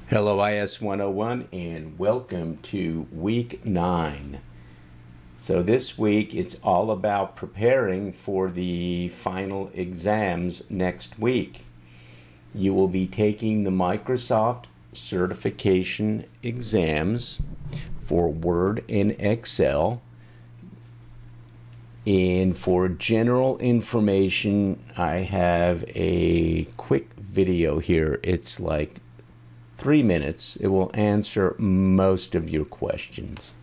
Hello IS101 and welcome to week 9. So this week it's all about preparing for the final exams next week. You will be taking the Microsoft certification exams for Word and Excel. And for general information, I have a quick video here. It's like 3 minutes. It will answer most of your questions.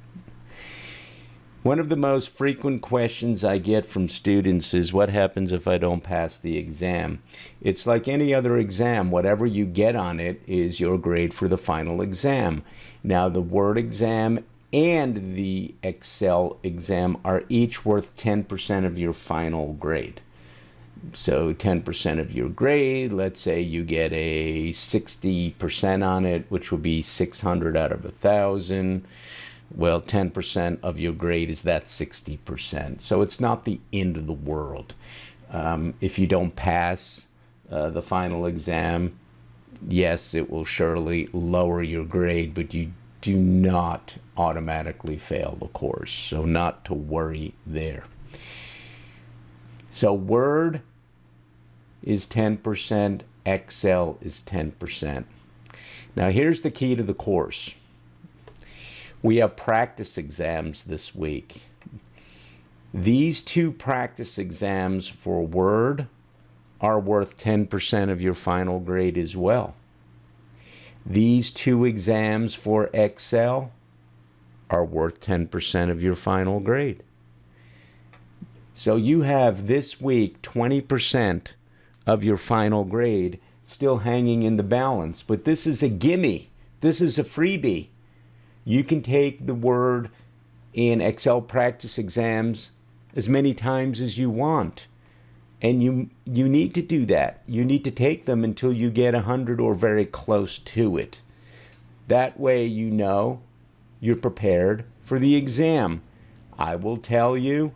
One of the most frequent questions I get from students is, what happens if I don't pass the exam? It's like any other exam. Whatever you get on it is your grade for the final exam. Now, the Word exam and the Excel exam are each worth 10% of your final grade. So 10% of your grade, let's say you get a 60% on it, which would be 600 out of 1,000. Well, 10% of your grade is that 60%. So it's not the end of the world. If you don't pass the final exam, yes, it will surely lower your grade, but you do not automatically fail the course. So not to worry there. So Word is 10%, Excel is 10%. Now here's the key to the course. We have practice exams this week. These two practice exams for Word are worth 10% of your final grade as well. These two exams for Excel are worth 10% of your final grade. So you have this week 20% of your final grade still hanging in the balance. But this is a gimme. This is a freebie. You can take the Word and Excel practice exams as many times as you want. And you need to do that. You need to take them until you get 100 or very close to it. That way you know you're prepared for the exam. I will tell you,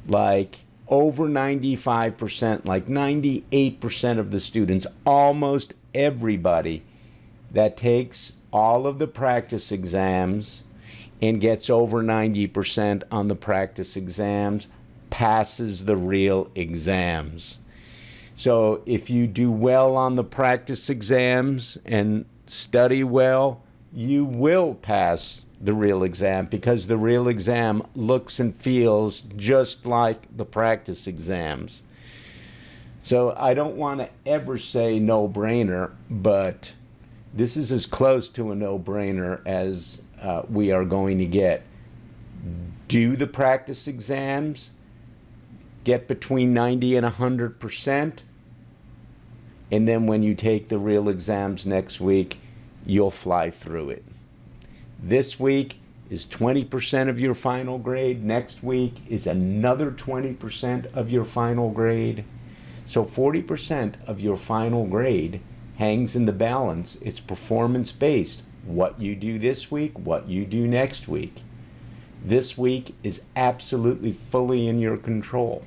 like over 95%, like 98% of the students, almost everybody that takes all of the practice exams and gets over 90% on the practice exams passes the real exams. So if you do well on the practice exams and study well, you will pass the real exam, because the real exam looks and feels just like the practice exams. So I don't want to ever say no-brainer, but this is as close to a no-brainer as we are going to get. Do the practice exams, get between 90 and 100%, and then when you take the real exams next week, you'll fly through it. This week is 20% of your final grade. Next week is another 20% of your final grade. So 40% of your final grade hangs in the balance. It's performance-based. What you do this week, what you do next week. This week is absolutely fully in your control.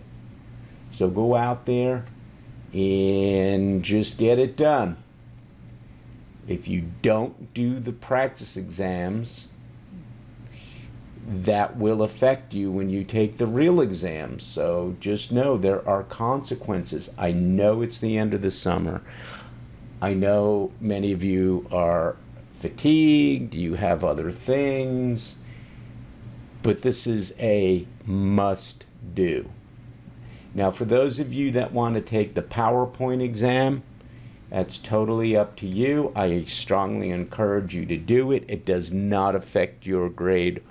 So go out there and just get it done. If you don't do the practice exams, that will affect you when you take the real exams. So just know there are consequences. I know it's the end of the summer. I know many of you are fatigued, you have other things, but this is a must do. Now, for those of you that want to take the PowerPoint exam, that's totally up to you. I strongly encourage you to do it. It does not affect your grade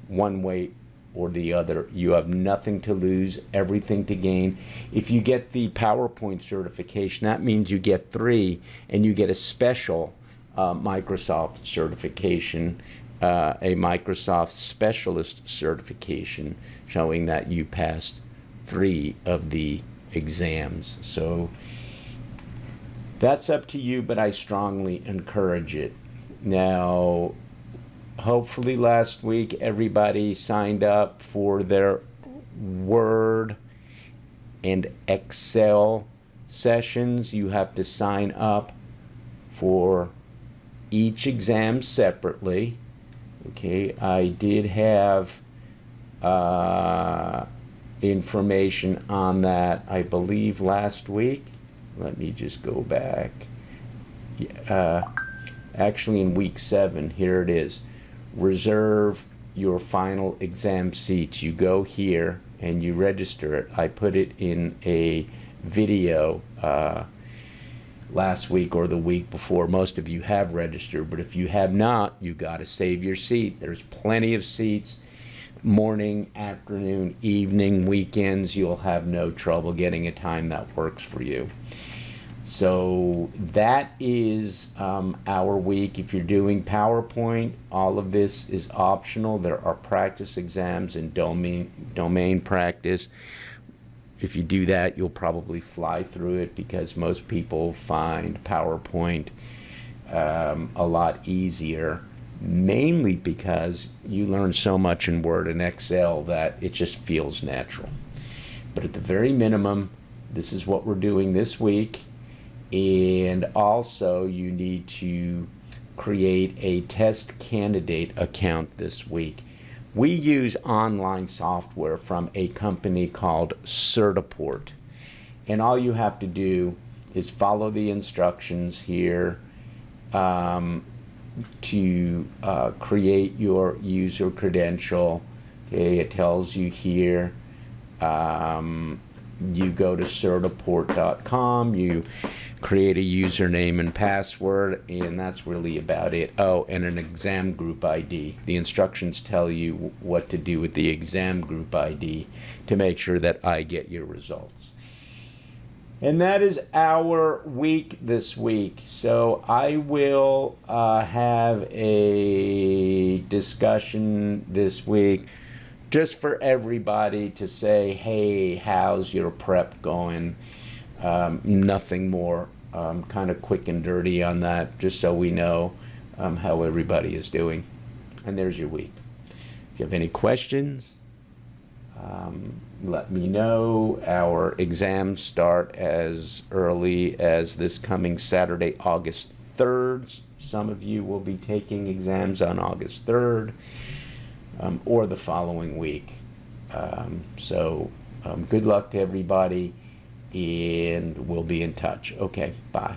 one way or the other. You have nothing to lose, everything to gain. If you get the PowerPoint certification, that means you get 3, and you get a special Microsoft certification, a Microsoft Specialist certification, showing that you passed 3 of the exams. So that's up to you, but I strongly encourage it. Now, hopefully last week everybody signed up for their Word and Excel sessions. You have to sign up for each exam separately. Okay, I did have information on that, I believe, last week. Let me just go back. Actually, in week 7, here it is. Reserve your final exam seats. You go here and you register it. I put it in a video last week or the week before. Most of you have registered, but if you have not, you got to save your seat. There's plenty of seats. Morning, afternoon, evening, weekends, you'll have no trouble getting a time that works for you. So that is our week. If you're doing PowerPoint, all of this is optional. There are practice exams and domain practice. If you do that, you'll probably fly through it because most people find PowerPoint a lot easier, mainly because you learn so much in Word and Excel that it just feels natural. But at the very minimum, this is what we're doing this week. And also, you need to create a test candidate account this week. We use online software from a company called Certiport. And all you have to do is follow the instructions here to create your user credential. Okay, it tells you here. You go to certiport.com, you create a username and password, and that's really about it. Oh, and an exam group ID. The instructions tell you what to do with the exam group ID to make sure that I get your results. And that is our week this week. So I will have a discussion this week just for everybody to say, hey, how's your prep going? Nothing more, kind of quick and dirty on that, just so we know how everybody is doing. And there's your week. If you have any questions, let me know. Our exams start as early as this coming Saturday, August 3rd. Some of you will be taking exams on August 3rd. Or the following week. So good luck to everybody, and we'll be in touch. Okay, bye.